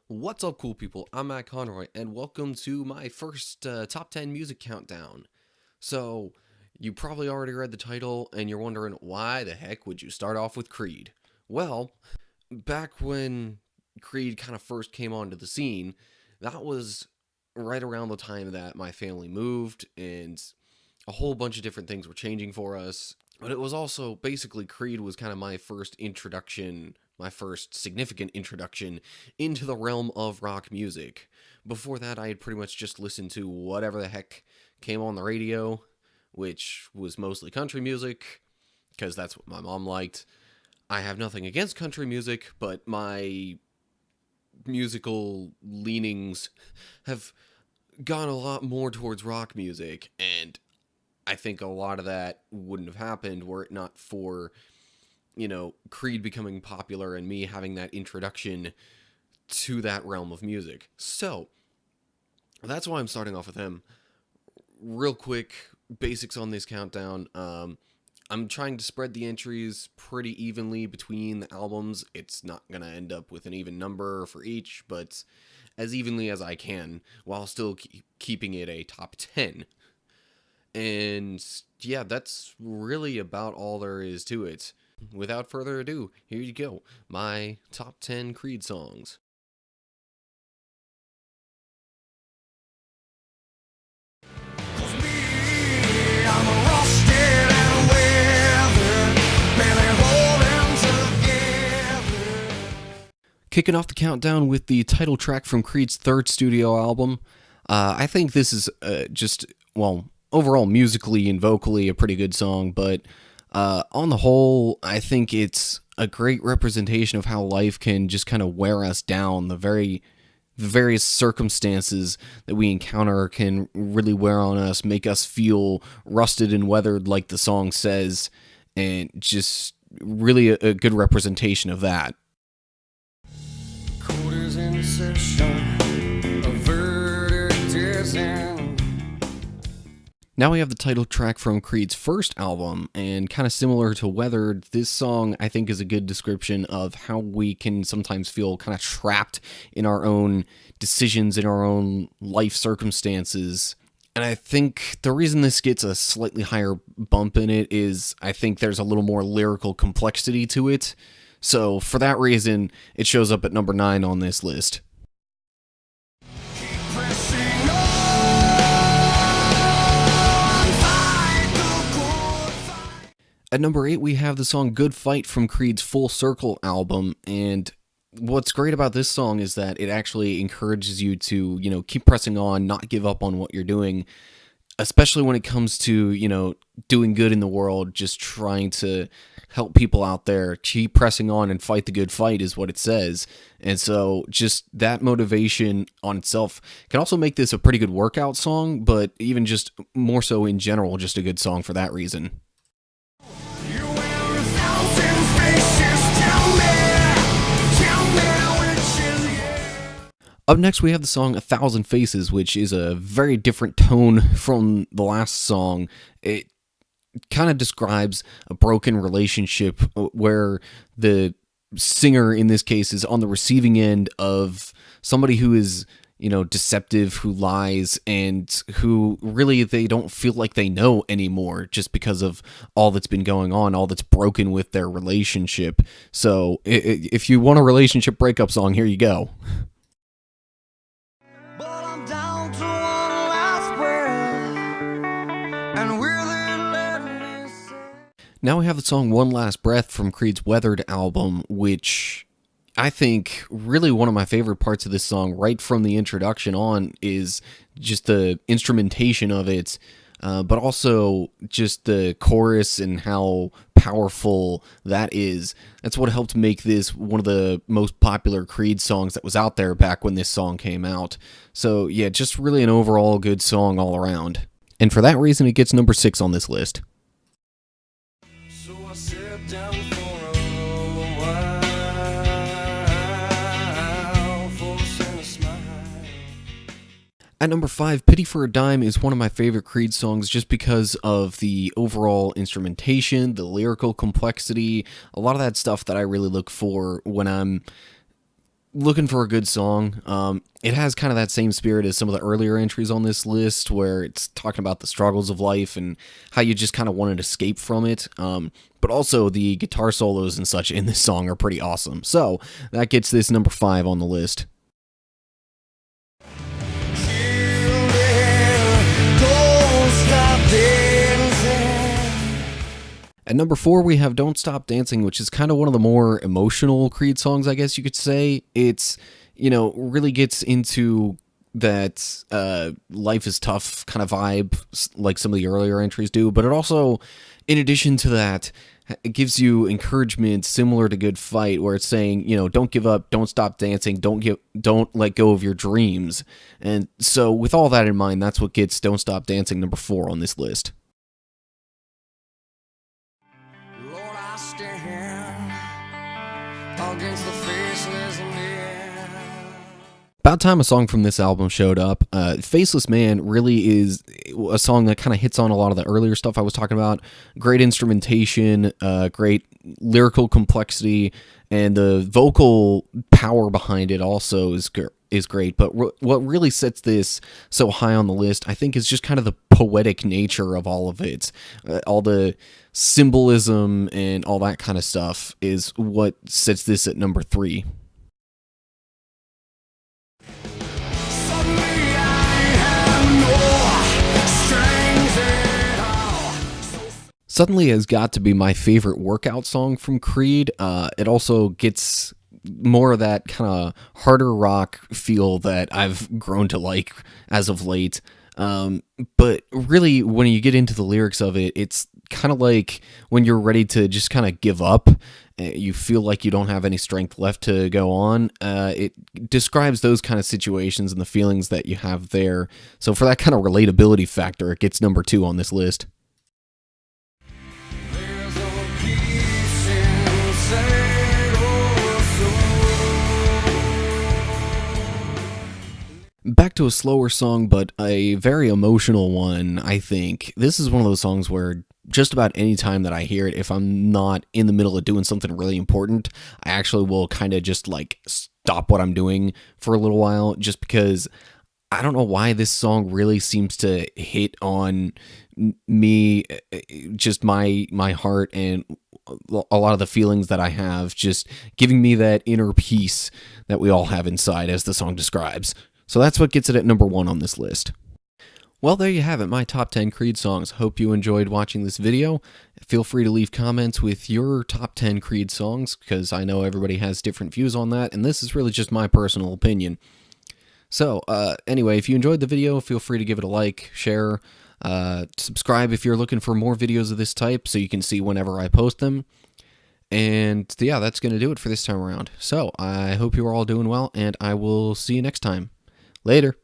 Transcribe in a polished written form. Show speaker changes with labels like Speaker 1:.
Speaker 1: What's up, cool people? I'm Matt Conroy, and welcome to my first top 10 music countdown. So, you probably already read the title, and you're wondering why the heck would you start off with Creed? Well, back when Creed kind of first came onto the scene, that was right around the time that my family moved, and a whole bunch of different things were changing for us. But it was also basically Creed was kind of my first introduction, my first significant introduction into the realm of rock music. Before that, I had pretty much just listened to whatever the heck came on the radio, which was mostly country music, because that's what my mom liked. I have nothing against country music, but my musical leanings have gone a lot more towards rock music, and I think a lot of that wouldn't have happened were it not for, Creed becoming popular and me having that introduction to that realm of music. So, that's why I'm starting off with him. Real quick, basics on this countdown. I'm trying to spread the entries pretty evenly between the albums. It's not going to end up with an even number for each, but as evenly as I can, while still keeping it a top 10. And yeah, that's really about all there is to it. Without further ado, here you go. My top 10 Creed songs. Kicking off the countdown with the title track from Creed's third studio album. I think this is overall musically and vocally a pretty good song, but on the whole, I think it's a great representation of how life can just kind of wear us down. The various circumstances that we encounter can really wear on us, make us feel rusted and weathered, like the song says, and just really a good representation of that. Court is in session, a verdict is in. Now we have the title track from Creed's first album, and kind of similar to Weathered, this song I think is a good description of how we can sometimes feel kind of trapped in our own decisions, in our own life circumstances. And I think the reason this gets a slightly higher bump in it is I think there's a little more lyrical complexity to it. So for that reason, it shows up at number 9 on this list. At number 8, we have the song Good Fight from Creed's Full Circle album, and what's great about this song is that it actually encourages you to, keep pressing on, not give up on what you're doing, especially when it comes to, doing good in the world, just trying to help people out there. Keep pressing on and fight the good fight is what it says. And so just that motivation on itself can also make this a pretty good workout song, but even just more so in general, just a good song for that reason. Up next, we have the song A Thousand Faces, which is a very different tone from the last song. It kind of describes a broken relationship where the singer, in this case, is on the receiving end of somebody who is, deceptive, who lies, and who really they don't feel like they know anymore just because of all that's been going on, all that's broken with their relationship. So if you want a relationship breakup song, here you go. Now we have the song One Last Breath from Creed's Weathered album, which I think really one of my favorite parts of this song right from the introduction on is just the instrumentation of it, but also just the chorus and how powerful that is. That's what helped make this one of the most popular Creed songs that was out there back when this song came out. So yeah, just really an overall good song all around. And for that reason, it gets number 6 on this list. Down for a while, forcing a smile. At number 5, Pity for a Dime is one of my favorite Creed songs just because of the overall instrumentation, the lyrical complexity, a lot of that stuff that I really look for when I'm looking for a good song. It has kind of that same spirit as some of the earlier entries on this list, where it's talking about the struggles of life and how you just kind of want to escape from it. But also the guitar solos and such in this song are pretty awesome. So that gets this number 5 on the list. At number 4, we have Don't Stop Dancing, which is kind of one of the more emotional Creed songs, I guess you could say. It's, really gets into that life is tough kind of vibe, like some of the earlier entries do. But it also, in addition to that, it gives you encouragement similar to Good Fight, where it's saying, don't give up, don't stop dancing, don't let go of your dreams. And so with all that in mind, that's what gets Don't Stop Dancing number 4 on this list. Against the faceless man. About time a song from this album showed up. Faceless Man really is a song that kind of hits on a lot of the earlier stuff I was talking about. Great instrumentation, great lyrical complexity, and the vocal power behind it also is great. But what really sets this so high on the list, I think, is just kind of the poetic nature of all of it. All the symbolism and all that kind of stuff is what sets this at number 3. Suddenly has got to be my favorite workout song from Creed. It also gets more of that kind of harder rock feel that I've grown to like as of late. But really, when you get into the lyrics of it, it's kind of like when you're ready to just kind of give up, you feel like you don't have any strength left to go on. It describes those kind of situations and the feelings that you have there. So for that kind of relatability factor, it gets number 2 on this list. Back to a slower song, but a very emotional one, I think. This is one of those songs where just about any time that I hear it, if I'm not in the middle of doing something really important, I actually will kind of just like stop what I'm doing for a little while, just because I don't know why this song really seems to hit on me, just my heart and a lot of the feelings that I have, just giving me that inner peace that we all have inside, as the song describes. So that's what gets it at number 1 on this list. Well, there you have it, my top 10 Creed songs. Hope you enjoyed watching this video. Feel free to leave comments with your top 10 Creed songs, because I know everybody has different views on that, and this is really just my personal opinion. So, anyway, if you enjoyed the video, feel free to give it a like, share, subscribe if you're looking for more videos of this type so you can see whenever I post them. And yeah, that's going to do it for this time around. So, I hope you are all doing well, and I will see you next time. Later.